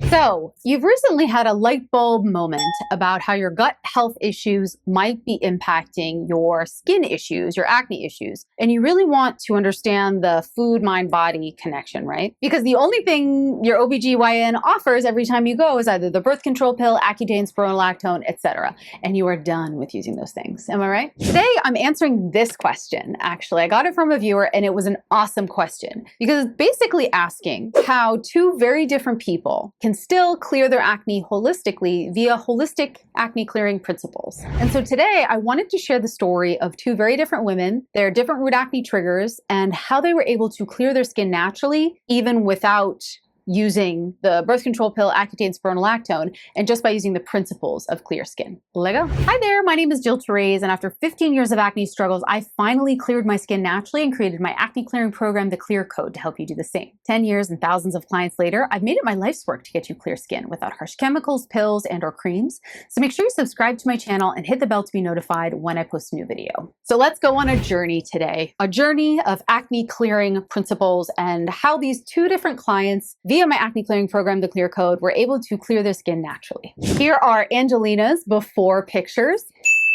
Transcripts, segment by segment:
So, you've recently had a light bulb moment about how your gut health issues might be impacting your skin issues, your acne issues, and you really want to understand the food, mind, body connection, right? Because the only thing your OBGYN offers every time you go is either the birth control pill, Accutane, spironolactone, etc., and you are done with using those things. Am I right? Today, I'm answering this question. Actually, I got it from a viewer, and it was an awesome question because it's basically asking how two very different people can still clear their acne holistically via holistic acne clearing principles. And so today I wanted to share the story of two very different women, their different root acne triggers, and how they were able to clear their skin naturally, even without using the birth control pill, Accutane, spironolactone, and just by using the principles of clear skin. Lego. Hi there, my name is Therese, and after 15 years of acne struggles, I finally cleared my skin naturally and created my acne clearing program, The Clear Code, to help you do the same. 10 years and thousands of clients later, I've made it my life's work to get you clear skin without harsh chemicals, pills, and/or creams. So make sure you subscribe to my channel and hit the bell to be notified when I post a new video. So let's go on a journey today, a journey of acne clearing principles and how these two different clients via my acne clearing program, The Clear Code, were able to clear their skin naturally. Here are Angelina's before pictures,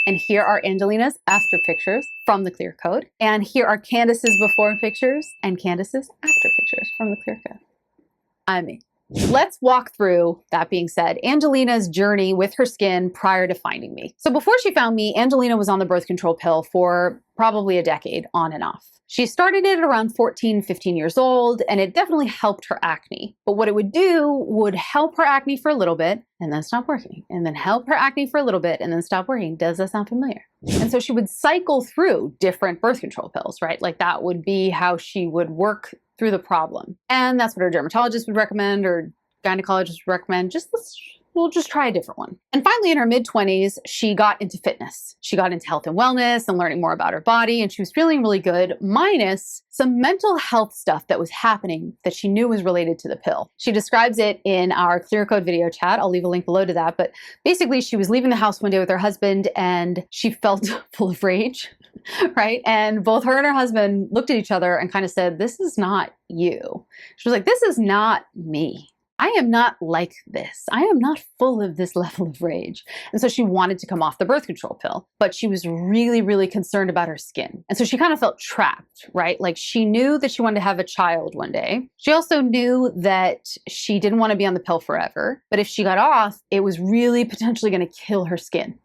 and here are Angelina's after pictures from The Clear Code. And here are Candice's before pictures and Candice's after pictures from The Clear Code. I'm me. Let's walk through, that being said, Angelina's journey with her skin prior to finding me. So before she found me, Angelina was on the birth control pill for probably a decade, on and off. She started it around 14, 15 years old, and it definitely helped her acne. But what it would do would help her acne for a little bit and then stop working, and then help her acne for a little bit and then stop working. Does that sound familiar? And so she would cycle through different birth control pills, right? Like that would be how she would work through the problem. And that's what her dermatologist would recommend, or gynecologist would recommend. We'll just try a different one. And finally, in her mid-20s, she got into fitness. She got into health and wellness and learning more about her body, and she was feeling really good, minus some mental health stuff that was happening that she knew was related to the pill. She describes it in our Clear Code video chat. I'll leave a link below to that. But basically, she was leaving the house one day with her husband, and she felt full of rage, right? And both her and her husband looked at each other and kind of said, "This is not you." She was like, "This is not me. I am not like this. I am not full of this level of rage." And so she wanted to come off the birth control pill, but she was really, really concerned about her skin. And so she kind of felt trapped, right? Like she knew that she wanted to have a child one day. She also knew that she didn't want to be on the pill forever, but if she got off, it was really potentially going to kill her skin,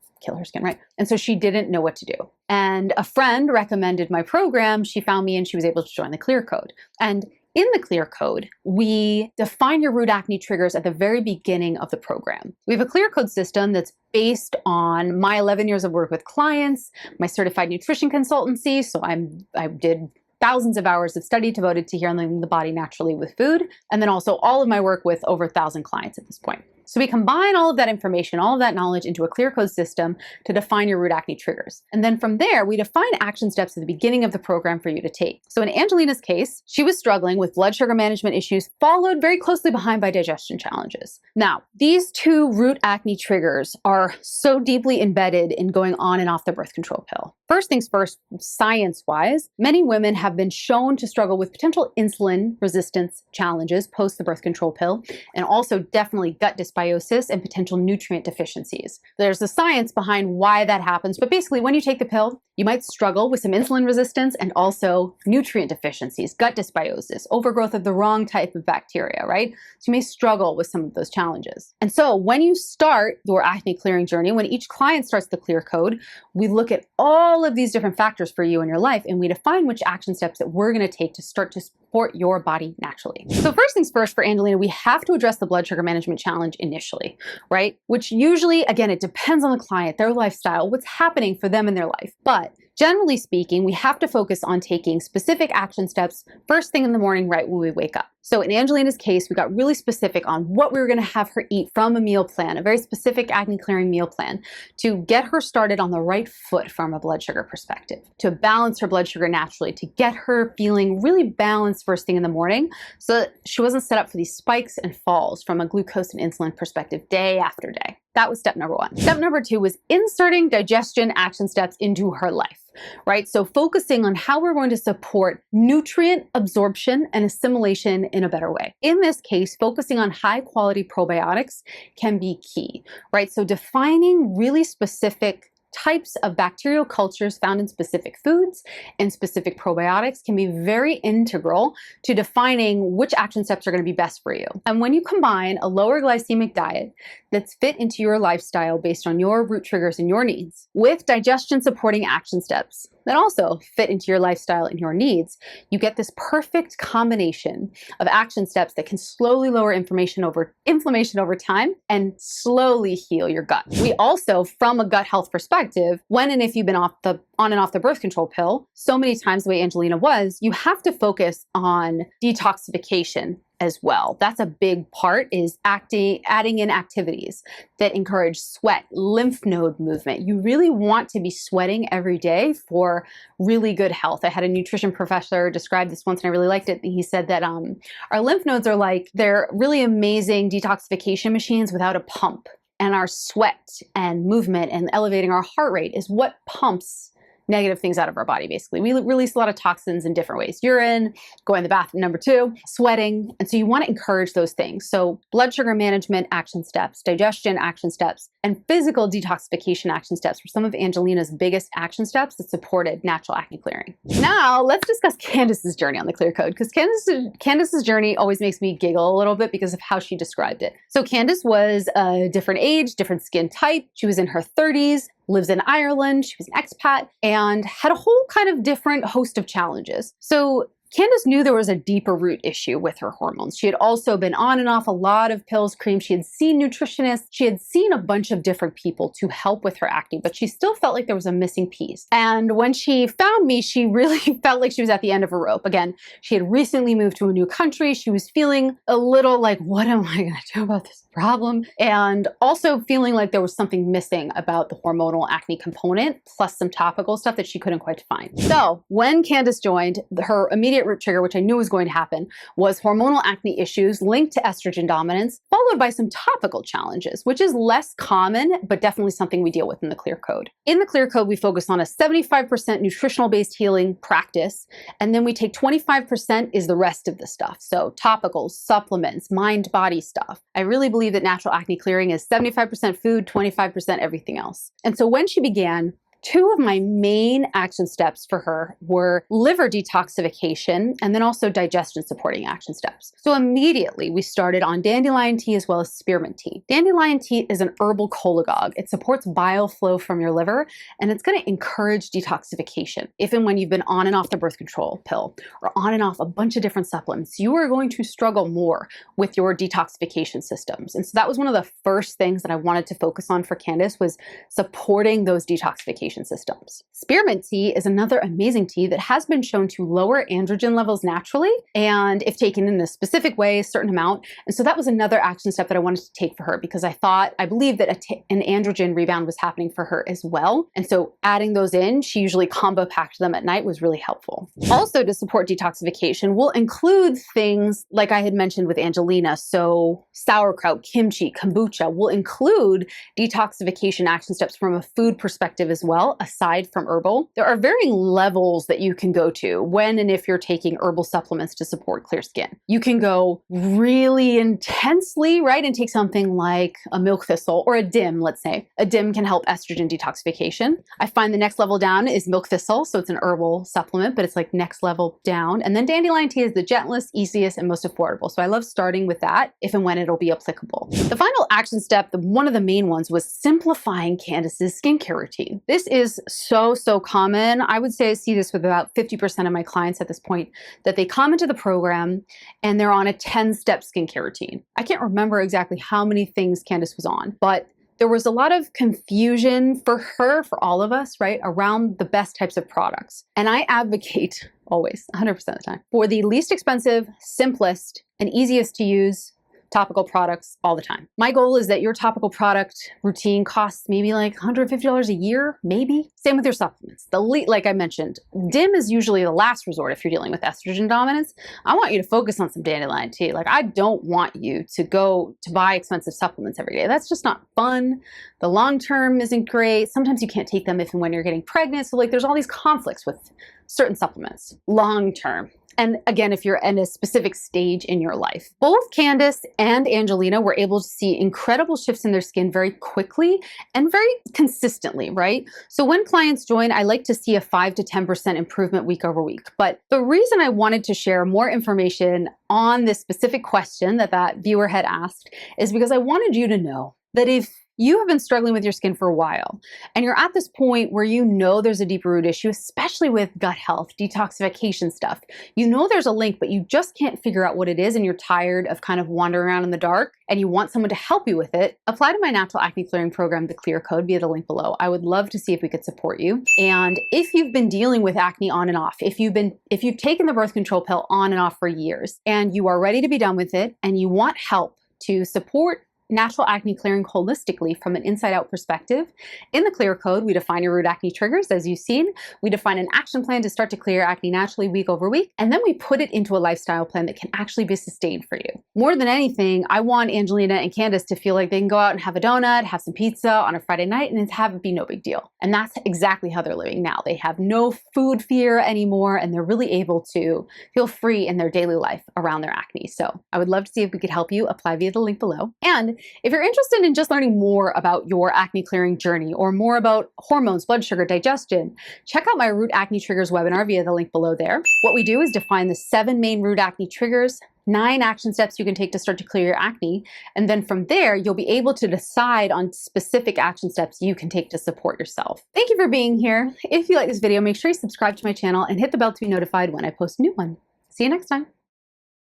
right? And so she didn't know what to do. And a friend recommended my program. She found me and she was able to join the Clear Code. And in the Clear Code, we define your root acne triggers at the very beginning of the program. We have a Clear Code system that's based on my 11 years of work with clients, my certified nutrition consultancy. So I did thousands of hours of study devoted to healing the body naturally with food, and then also all of my work with over 1,000 clients at this point. So we combine all of that information, all of that knowledge into a Clear Code system to define your root acne triggers. And then from there, we define action steps at the beginning of the program for you to take. So in Angelina's case, she was struggling with blood sugar management issues, followed very closely behind by digestion challenges. Now, these two root acne triggers are so deeply embedded in going on and off the birth control pill. First things first, science-wise, many women have been shown to struggle with potential insulin resistance challenges post the birth control pill, and also definitely gut dysbiosis and potential nutrient deficiencies. There's the science behind why that happens, but basically when you take the pill, you might struggle with some insulin resistance and also nutrient deficiencies, gut dysbiosis, overgrowth of the wrong type of bacteria, right? So you may struggle with some of those challenges. And so when you start your acne clearing journey, when each client starts the Clear Code, we look at all of these different factors for you in your life, and we define which action steps that we're going to take to start to support your body naturally. So first things first for Angelina, we have to address the blood sugar management challenge initially, right? Which usually, again, it depends on the client, their lifestyle, what's happening for them in their life. But generally speaking, we have to focus on taking specific action steps first thing in the morning, right when we wake up. So in Angelina's case, we got really specific on what we were going to have her eat from a meal plan, a very specific acne clearing meal plan to get her started on the right foot from a blood sugar perspective, to balance her blood sugar naturally, to get her feeling really balanced first thing in the morning so that she wasn't set up for these spikes and falls from a glucose and insulin perspective day after day. That was step number one. Step number two was inserting digestion action steps into her life. right? So focusing on how we're going to support nutrient absorption and assimilation in a better way. In this case, focusing on high quality probiotics can be key, right? So defining really specific types of bacterial cultures found in specific foods and specific probiotics can be very integral to defining which action steps are going to be best for you. And when you combine a lower glycemic diet that's fit into your lifestyle based on your root triggers and your needs with digestion supporting action steps that also fit into your lifestyle and your needs, you get this perfect combination of action steps that can slowly lower inflammation over time and slowly heal your gut. We also, from a gut health perspective, when and if you've been on and off the birth control pill, so many times the way Angelina was, you have to focus on detoxification as well. That's a big part, is adding in activities that encourage sweat, lymph node movement. You really want to be sweating every day for really good health. I had a nutrition professor describe this once and I really liked it. He said that our lymph nodes are like, they're really amazing detoxification machines without a pump. And our sweat and movement and elevating our heart rate is what pumps negative things out of our body, basically. We release a lot of toxins in different ways. Urine, going to the bathroom, number 2, sweating. And so you want to encourage those things. So blood sugar management action steps, digestion action steps, and physical detoxification action steps were some of Angelina's biggest action steps that supported natural acne clearing. Now, let's discuss Candice's journey on the Clear Code, because Candice's journey always makes me giggle a little bit because of how she described it. So Candice was a different age, different skin type. She was in her 30s, lives in Ireland, she was an expat, and had a whole kind of different host of challenges. So Candice knew there was a deeper root issue with her hormones. She had also been on and off a lot of pills, creams. She had seen nutritionists. She had seen a bunch of different people to help with her acne, but she still felt like there was a missing piece. And when she found me, she really felt like she was at the end of a rope. Again, she had recently moved to a new country. She was feeling a little like, what am I going to do about this problem? And also feeling like there was something missing about the hormonal acne component, plus some topical stuff that she couldn't quite find. So when Candice joined, her immediate root trigger, which I knew was going to happen, was hormonal acne issues linked to estrogen dominance, followed by some topical challenges, which is less common, but definitely something we deal with in the Clear Code. In the Clear Code, we focus on a 75% nutritional-based healing practice, and then we take 25% is the rest of the stuff. So topicals, supplements, mind-body stuff. I really believe that natural acne clearing is 75% food, 25% everything else. And so when she began, 2 of my main action steps for her were liver detoxification and then also digestion supporting action steps. So immediately we started on dandelion tea as well as spearmint tea. Dandelion tea is an herbal cholagogue. It supports bile flow from your liver and it's going to encourage detoxification. If and when you've been on and off the birth control pill or on and off a bunch of different supplements, you are going to struggle more with your detoxification systems. And so that was one of the first things that I wanted to focus on for Candice, was supporting those detoxification systems. Spearmint tea is another amazing tea that has been shown to lower androgen levels naturally, and if taken in a specific way, a certain amount. And so that was another action step that I wanted to take for her, because I believed that an androgen rebound was happening for her as well. And so adding those in, she usually combo packed them at night, was really helpful. Also, to support detoxification, we'll include things like I had mentioned with Angelina. So sauerkraut, kimchi, kombucha will include detoxification action steps from a food perspective as well, aside from herbal. There are varying levels that you can go to when and if you're taking herbal supplements to support clear skin. You can go really intensely, right, and take something like a milk thistle or a dim, let's say. A dim can help estrogen detoxification. I find the next level down is milk thistle, so it's an herbal supplement, but it's like next level down. And then dandelion tea is the gentlest, easiest, and most affordable. So I love starting with that if and when it'll be applicable. The final action step, one of the main ones, was simplifying Candice's skincare routine. This is so common. I would say I see this with about 50% of my clients at this point, that they come into the program and they're on a 10-step skincare routine. I can't remember exactly how many things Candice was on, but there was a lot of confusion for her, for all of us, right, around the best types of products. And I advocate always, 100% of the time, for the least expensive, simplest, and easiest to use topical products all the time. My goal is that your topical product routine costs maybe like $150 a year, maybe. Same with your supplements. Like I mentioned, DIM is usually the last resort if you're dealing with estrogen dominance. I want you to focus on some dandelion tea. Like, I don't want you to go to buy expensive supplements every day. That's just not fun. The long term isn't great. Sometimes you can't take them if and when you're getting pregnant. So like there's all these conflicts with certain supplements long term. And again, if you're in a specific stage in your life. Both Candice and Angelina were able to see incredible shifts in their skin very quickly and very consistently, right? So when clients join, I like to see a 5 to 10% improvement week over week. But the reason I wanted to share more information on this specific question that viewer had asked is because I wanted you to know that if you have been struggling with your skin for a while, and you're at this point where you know there's a deeper root issue, especially with gut health, detoxification stuff. You know there's a link, but you just can't figure out what it is, and you're tired of kind of wandering around in the dark, and you want someone to help you with it. Apply to my natural acne clearing program, the Clear Code, via the link below. I would love to see if we could support you. And if you've been dealing with acne on and off, if you've taken the birth control pill on and off for years, and you are ready to be done with it, and you want help to support natural acne clearing holistically from an inside-out perspective. In the Clear Code, we define your root acne triggers, as you've seen. We define an action plan to start to clear acne naturally week over week, and then we put it into a lifestyle plan that can actually be sustained for you. More than anything, I want Angelina and Candice to feel like they can go out and have a donut, have some pizza on a Friday night, and have it be no big deal. And that's exactly how they're living now. They have no food fear anymore, and they're really able to feel free in their daily life around their acne. So I would love to see if we could help you. Apply via the link below. And if you're interested in just learning more about your acne clearing journey or more about hormones, blood sugar, digestion, check out my Root Acne Triggers webinar via the link below there. What we do is define the 7 main root acne triggers, 9 action steps you can take to start to clear your acne, and then from there, you'll be able to decide on specific action steps you can take to support yourself. Thank you for being here. If you like this video, make sure you subscribe to my channel and hit the bell to be notified when I post a new one. See you next time.